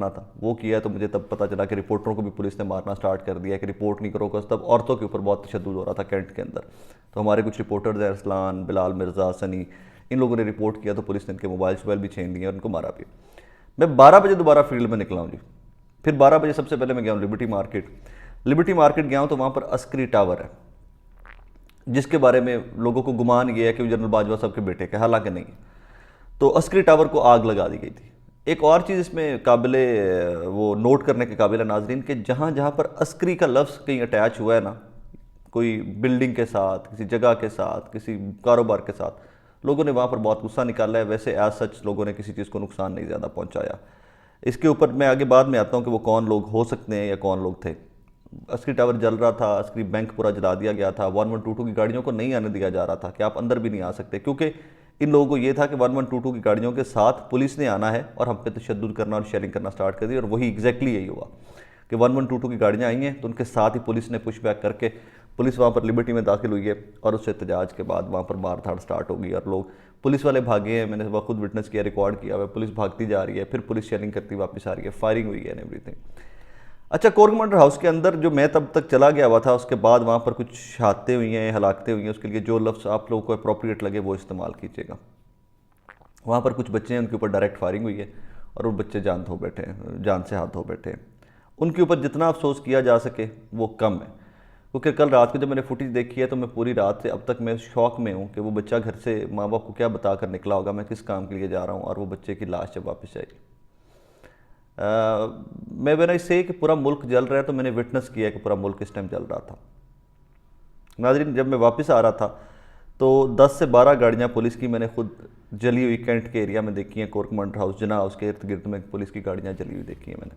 करना था वो किया, तो मुझे तब पता चला कि रिपोर्टरों को भी पुलिस ने मारना स्टार्ट कर दिया कि रिपोर्ट नहीं करोगे। तब औरतों के ऊपर बहुत तशद्दुद हो रहा था कैंट के अंदर। तो हमारे कुछ रिपोर्टर्स हैं, अरसलान, बिलाल मिर्ज़ा, सनी, इन लोगों ने रिपोर्ट किया, तो पुलिस ने इनके मोबाइल भी छीन लिए और उनको मारा भी। मैं 12 बजे दोबारा फील्ड में निकला हूँ जी। फिर 12 बजे सबसे पहले मैं गया हूँ लिबर्टी मार्केट। लिबर्टी मार्केट गया हूँ तो वहाँ पर अस्करी टावर है, जिसके बारे में लोगों को गुमान ये है कि वो जनरल बाजवा साहब के बेटे के, हालांकि नहीं। तो अस्करी टावर को आग लगा दी गई थी। एक और चीज़ इसमें काबिले वो नोट करने के काबिल है नाजरीन, कि जहाँ जहाँ पर अस्करी का लफ्ज़ कहीं अटैच हुआ है ना, कोई बिल्डिंग के साथ, किसी जगह के साथ, किसी कारोबार के साथ, लोगों ने वहाँ पर बहुत गुस्सा निकाला है। वैसे एज सच लोगों ने किसी चीज़ को नुकसान नहीं ज़्यादा पहुँचाया। इसके ऊपर मैं आगे बाद में आता हूँ कि वो कौन लोग हो सकते हैं या कौन लोग थे। अस्करी टावर जल रहा था, अस्करी बैंक पूरा जला दिया गया था, 1122 की गाड़ियों को नहीं आने दिया जा रहा था कि आप अंदर भी नहीं आ सकते, क्योंकि इन लोगों को ये था कि 1122 की गाड़ियों के साथ पुलिस ने आना है और हम पे तशद्दुद करना और शेयरिंग करना स्टार्ट कर दी। और वही एग्जैक्टली यही हुआ कि 1122 की गाड़ियाँ आई हैं, तो उनके साथ ही पुलिस ने पुश बैक करके पुलिस वहाँ पर लिबर्टी में दाखिल हुई है और उससे एहतजाज के बाद वहाँ पर मार धाड़ स्टार्ट हो गई और लोग, पुलिस वाले भागे हैं। मैंने वह खुद विटनेस किया, रिकॉर्ड किया हुआ, पुलिस भागती जा रही है, फिर पुलिस शेयरिंग करती वापस आ रही है, फायरिंग हुई है एंड एवरीथिंग। अच्छा, कोर कमांडर हाउस के अंदर जो मैं तब तक चला गया हुआ था, उसके बाद वहाँ पर कुछ शहादतें हुई हैं, हलाकतें हुई हैं, उसके लिए जो लफ्ज़ आप लोगों को अप्रोप्रिएट लगे वो इस्तेमाल कीजिएगा। वहाँ पर कुछ बच्चे हैं, उनके ऊपर डायरेक्ट फायरिंग हुई है और वो बच्चे जान धो बैठे हैं, जान से हाथ धो बैठे हैं। उनके ऊपर जितना अफसोस किया जा सके वो कम है, क्योंकि कल रात को जब मैंने फुटेज देखी है तो मैं पूरी रात से अब तक मैं शौक में हूँ कि वो बच्चा घर से माँ बाप को क्या बता कर निकला होगा, मैं किस काम के लिए जा रहा हूँ, और वो बच्चे की लाश जब वापस आएगी। मैं मैंने इससे कि पूरा मुल्क जल रहा है, तो मैंने विटनेस किया कि पूरा मुल्क इस टाइम जल रहा था। नाज़रीन, जब मैं वापस आ रहा था तो 10 से 12 गाड़ियाँ पुलिस की मैंने खुद जली हुई कैंट के एरिया में देखी हैं। कोर कमांडर हाउस जना, उसके इर्द गिर्द में पुलिस की गाड़ियाँ जली हुई देखी हैं मैंने,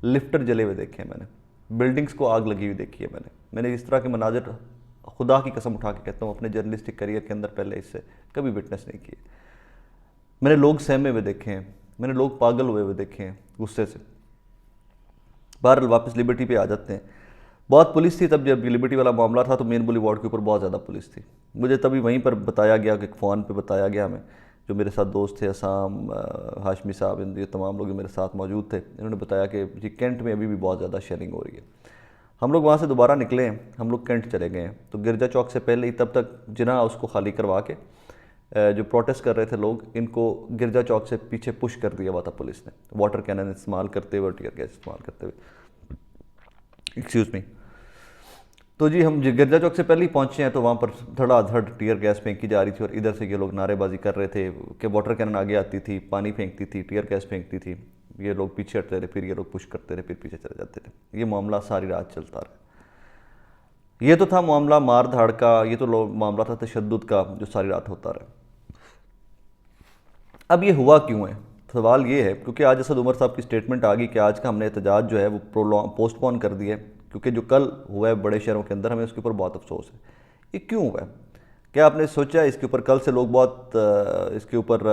लिफ्टर जले हुए देखे हैं मैंने, बिल्डिंग्स को आग लगी हुई देखी है मैंने इस तरह के मनाजिर खुदा की कसम उठा के कहता हूँ अपने जर्नलिस्टिक करियर के अंदर पहले इससे कभी विटनेस नहीं किए। मैंने लोग सहमे हुए देखे हैं, मैंने लोग पागल हुए देखे हैं गुस्से से। बहरहाल वापस लिबर्टी पे आ जाते हैं। बहुत पुलिस थी तब, जब लिबर्टी वाला मामला था तो मेन बुली वार्ड के ऊपर बहुत ज़्यादा पुलिस थी। मुझे तभी वहीं पर बताया गया कि फ़ोन पे बताया गया हमें, जो मेरे साथ दोस्त थे असाम, हाशमी साहब, ये तमाम लोग मेरे साथ मौजूद थे, इन्होंने बताया कि जी कैंट में अभी भी बहुत ज़्यादा शेयरिंग हो रही है। हम लोग वहाँ से दोबारा निकले हैं, हम लोग कैंट चले गए हैं। तो गिरजा चौक से पहले ही तब तक जिना उसको खाली करवा के जो प्रोटेस्ट कर रहे थे लोग, इनको गिरजा चौक से पीछे पुश कर दिया हुआ था पुलिस ने, वाटर कैनन इस्तेमाल करते हुए, टीयर गैस इस्तेमाल करते हुए, एक्सक्यूज़ मी। तो जी हम गिरजा चौक से पहले ही पहुंचे हैं, तो वहाँ पर धड़ाधड़ टीयर गैस फेंकी जा रही थी और इधर से ये लोग नारेबाजी कर रहे थे कि वाटर कैनन आगे आती थी, पानी फेंकती थी, टीयर गैस फेंकती थी, ये लोग पीछे हटते थे, फिर ये लोग पुश करते थे, फिर पीछे चले जाते थे। ये मामला सारी रात चलता रहा। ये तो था मामला मार धाड़ का, ये तो मामला था तशद्दुद का जो सारी रात होता रहा। अब ये हुआ क्यों है, सवाल ये है क्योंकि आज असद उमर साहब की स्टेटमेंट आ गई कि आज का हमने एहतजाज जो है वो पोस्टपोन कर दिया है, क्योंकि जो कल हुआ है बड़े शहरों के अंदर, हमें उसके ऊपर बहुत अफसोस है। ये क्यों हुआ है? क्या आपने सोचा इसके ऊपर? कल से लोग बहुत इसके ऊपर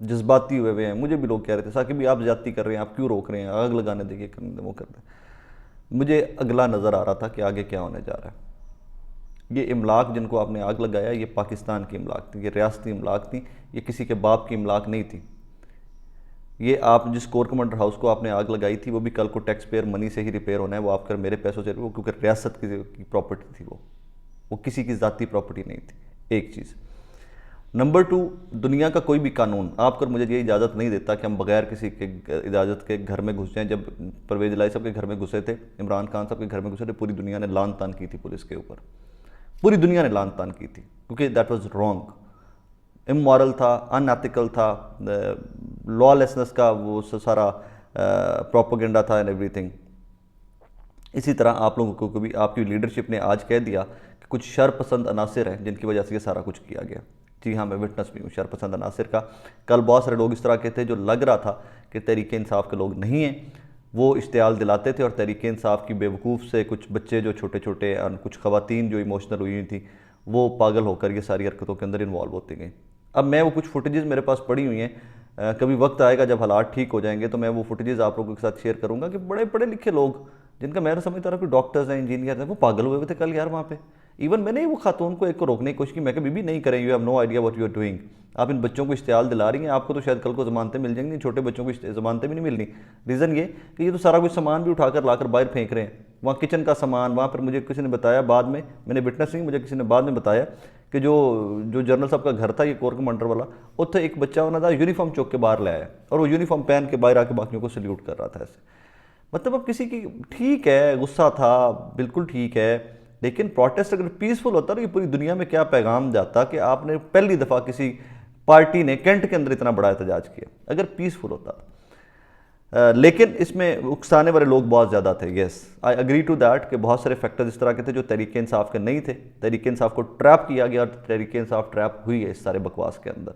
जज्बाती हुए हैं। मुझे भी लोग कह रहे थे साकिब भी आप ज्यादती कर रहे हैं, आप क्यों रोक रहे हैं, आग लगाने देखिए, करने दे, वो कर दे। मुझे अगला नज़र आ रहा था कि आगे क्या होने जा रहा है। ये इमलाक जिनको आपने आग लगाया, ये पाकिस्तान की इमलाक थी, ये रियासती इमलाक थी, ये किसी के बाप की इमलाक नहीं थी। ये आप जिस कोर कमांडर हाउस को आपने आग लगाई थी वो भी कल को टैक्स पेयर मनी से ही रिपेयर होना है, वो आपका मेरे पैसों से, वो क्योंकि रियासत की प्रॉपर्टी थी, वो किसी की ज़ाती प्रॉपर्टी नहीं थी। एक चीज़। नंबर 2, दुनिया का कोई भी कानून आपको मुझे ये इजाज़त नहीं देता कि हम बगैर किसी के इजाज़त के घर में घुस जाएं। जब परवेज़ इलाही साहब के घर में घुसे थे, इमरान खान साहब के घर में घुसे थे, पूरी दुनिया ने लान तान की थी पुलिस के ऊपर, पूरी दुनिया ने लान तान की थी, क्योंकि दैट वाज रॉन्ग, इमोरल था, अनएथिकल था, लॉलेसनेस का वो सारा प्रोपेगेंडा था एंड एवरीथिंग। इसी तरह आप लोगों को भी आपकी लीडरशिप ने आज कह दिया कि कुछ शरपसंद अनासिर हैं जिनकी वजह से ये सारा कुछ किया गया। जी हाँ, मैं विटनेस भी हूँ शरपसंद अनासिर का। कल बहुत सारे लोग इस तरह के थे जो लग रहा था कि तहरीक इंसाफ के लोग नहीं हैं, वो इश्तियाल दिलाते थे और तहरीक इंसाफ की बेवकूफ़ से कुछ बच्चे जो छोटे छोटे और कुछ ख़वातीन जो इमोशनल हुई हुई थी, वो पागल होकर ये सारी हरकतों के अंदर इन्वॉल्व होती गई। अब मैं वो कुछ फुटेजेस मेरे पास पड़ी हुई हैं, कभी वक्त आएगा जब हालात ठीक हो जाएंगे तो मैं वो फुटेजेस आप लोगों के साथ शेयर करूंगा कि बड़े पढ़े लिखे लोग जिनका मैं समझता रहा कि डॉक्टर्स हैं, इंजीनियर हैं, वो पागल हुए थे कल यार वहाँ पे। इवन मैंने वो खातून को एक को रोकने की कोशिश की, मैं कहा बीबी नहीं करें, you have no idea what you are doing, आप इन बच्चों को इश्तियाल दिला रही हैं, आपको तो शायद कल को ज़मानतें मिल जाएंगी, छोटे बच्चों को ज़मानतें भी नहीं मिलनी। रीज़न ये कि ये तो सारा कुछ सामान भी उठाकर लाकर बाहर फेंक रहे हैं, वहाँ किचन का सामान, वहाँ पर मुझे किसी ने बताया बाद में, मैंने विटनेस नहीं, मुझे किसी ने बाद में बताया कि जो जो जनरल साहब का घर था ये कोर कमांडर वाला, उत्थे एक बच्चा उन्होंने था यूनीफॉर्म चौक के बाहर ले आया और वो यूनीफॉर्म पहन के बाहर आके बाकियों को सल्यूट कर रहा था ऐसे। मतलब अब किसी की, ठीक है गुस्सा था, बिल्कुल ठीक है, लेकिन प्रोटेस्ट अगर पीसफुल होता तो ये पूरी दुनिया में क्या पैगाम जाता कि आपने पहली दफ़ा किसी पार्टी ने कैंट के अंदर इतना बड़ा एहतजाज किया, अगर पीसफुल होता। लेकिन इसमें उकसाने वाले लोग बहुत ज़्यादा थे। Yes I agree to that कि बहुत सारे फैक्टर्स इस तरह के थे जो तहरीक इंसाफ के नहीं थे, तहरीक इंसाफ को ट्रैप किया गया और तहरीक इंसाफ ट्रैप हुई है इस सारे बकवास के अंदर।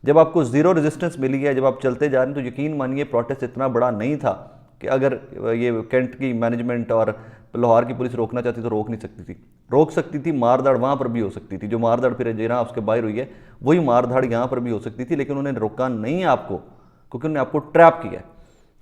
जब आपको ज़ीरो रेजिस्टेंस मिली है, जब आप चलते जा रहे हैं, तो यकीन मानिए प्रोटेस्ट इतना बड़ा नहीं था कि अगर ये कैंट की मैनेजमेंट और लाहौर की पुलिस रोकना चाहती तो रोक नहीं सकती थी। रोक सकती थी, मारधाड़ वहाँ पर भी हो सकती थी, जो मारधाड़ फिर जहाँ उसके बाहर हुई है वही मारधाड़ यहाँ पर भी हो सकती थी, लेकिन उन्होंने रोका नहीं है आपको, क्योंकि उन्होंने आपको ट्रैप किया है।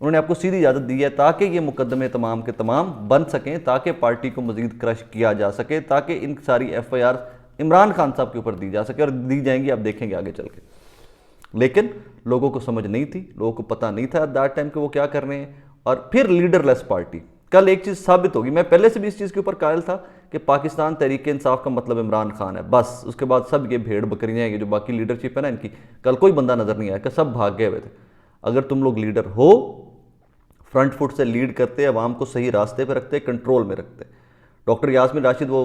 उन्होंने आपको सीधी इजाज़त दी है ताकि ये मुकदमे तमाम के तमाम बन सकें, ताकि पार्टी को मजीद क्रश किया जा सके, ताकि इन सारी FIR इमरान खान साहब के ऊपर दी जा सके, और दी जाएंगी, आप देखेंगे आगे चल के। लेकिन लोगों को समझ नहीं थी, लोगों को पता नहीं था एट दैट टाइम कि वो क्या कर रहे हैं। और फिर लीडरलेस पार्टी, कल एक चीज़ साबित होगी, मैं पहले से भी इस चीज़ के ऊपर कायल था कि पाकिस्तान तहरीक इंसाफ का मतलब इमरान खान है, बस। उसके बाद सब ये भेड़ बकरियाँ हैं, ये जो बाकी लीडरशिप है ना इनकी, कल कोई बंदा नज़र नहीं आया कि सब भाग गए हुए थे। अगर तुम लोग लीडर हो, फ्रंट फुट से लीड करते, अवाम को सही रास्ते पे रखते, कंट्रोल में रखते। डॉक्टर यास्मीन राशिद वो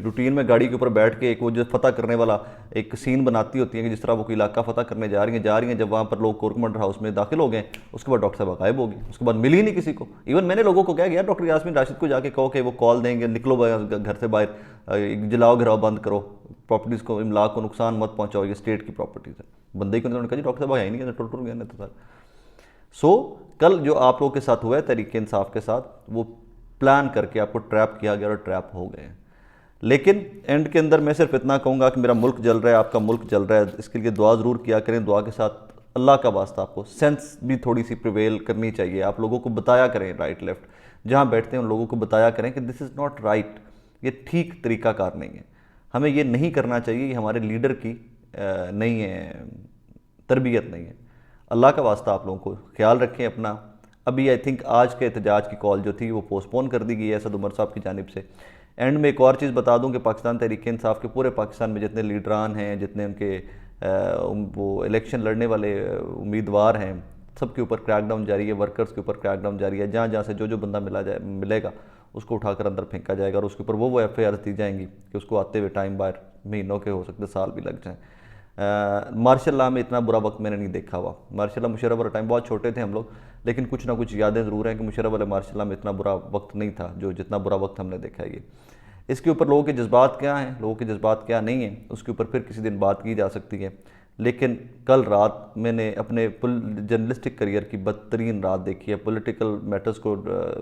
रूटीन में गाड़ी के ऊपर बैठ के एक वो जो फतह करने वाला एक सीन बनाती होती है कि जिस तरह वो कोई इलाका फतह करने जा रही हैं, जब वहाँ पर लोग कोर कमांडर हाउस में दाखिल हो गए, उसके बाद डॉक्टर साहब गायब होगी, उसके बाद मिली ही नहीं किसी को। इवन मैंने लोगों को कहा यार डॉक्टर यास्मीन राशिद को जाके कहो कि वो कॉल देंगे, निकलो घर से बाहर, जलाओ घिराओ बंद करो, प्रॉपर्टीज़ को, इमलाक को नुकसान मत पहुँचाओ, ये स्टेट की प्रॉपर्टीज़ है। बंदे को उन्होंने कहा जी डॉक्टर साहब है ही नहीं, टुट गया नहीं तो सर। सो कल जो आप लोगों के साथ हुआ है तहरीक इंसाफ के साथ, वो प्लान करके आपको ट्रैप किया गया और ट्रैप हो गए। लेकिन एंड के अंदर मैं सिर्फ इतना कहूँगा कि मेरा मुल्क जल रहा है, आपका मुल्क जल रहा है, इसके लिए दुआ ज़रूर किया करें। दुआ के साथ अल्लाह का वास्ता आपको सेंस भी थोड़ी सी प्रिवेल करनी चाहिए। आप लोगों को बताया करें, राइट लेफ्ट जहाँ बैठते हैं उन लोगों को बताया करें कि दिस इज़ नॉट राइट, ये ठीक तरीक़ाकार नहीं है, हमें ये नहीं करना चाहिए, ये हमारे लीडर की नहीं है, तरबियत नहीं है। अल्लाह का वास्ता आप लोगों को ख्याल रखें अपना। अभी आई थिंक आज के एहतजाज की कॉल जो थी वो पोस्टपोन कर दी गई है असद उमर साहब की जानिब से। एंड में एक और चीज़ बता दूं कि पाकिस्तान तहरीक इंसाफ के पूरे पाकिस्तान में जितने लीडरान हैं, जितने उनके वो इलेक्शन लड़ने वाले उम्मीदवार हैं, सबके ऊपर क्रैकडाउन जारी है, वर्कर्स के ऊपर क्रैकडाउन जारी है। जहाँ जहाँ से जो बंदा मिलेगा उसको उठाकर अंदर फेंका जाएगा और उसके ऊपर वो FIR दी जाएंगी कि उसको आते हुए टाइम बाहर महीनों के हो सकते साल भी लग जाएँ। मार्शल लॉ में इतना बुरा वक्त मैंने नहीं देखा हुआ। मार्शल लॉ मुशर्रफ वाला टाइम, बहुत छोटे थे हम लोग, लेकिन कुछ ना कुछ यादें ज़रूर हैं कि मुशर्रफ वाले मार्शल लॉ में इतना बुरा वक्त नहीं था जो जितना बुरा वक्त हमने देखा है। ये इसके ऊपर लोगों के जज्बात क्या हैं, लोगों के जज्बात क्या नहीं हैं, उसके ऊपर फिर किसी दिन बात की जा सकती है। लेकिन कल रात मैंने अपने जर्नलिस्टिक करियर की बदतरीन रात देखी है, पॉलिटिकल मैटर्स को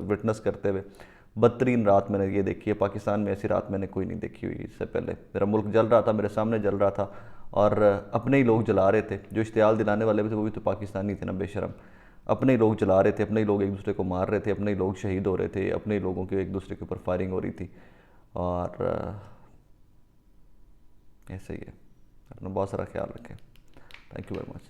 विटनेस करते हुए बदतरीन रात मैंने ये देखी है। पाकिस्तान में ऐसी रात मैंने कोई नहीं देखी हुई इससे पहले। मेरा मुल्क जल रहा था, मेरे सामने जल रहा था, और अपने ही लोग जला रहे थे। जो इश्तियाल दिलाने वाले भी थे वो भी तो पाकिस्तानी थे ना, बेशरम। अपने ही लोग जला रहे थे, अपने ही लोग एक दूसरे को मार रहे थे, अपने ही लोग शहीद हो रहे थे, अपने ही लोगों के एक दूसरे के ऊपर फायरिंग हो रही थी। और ऐसे ही है, अपना बहुत सारा ख्याल रखें। Thank you very much.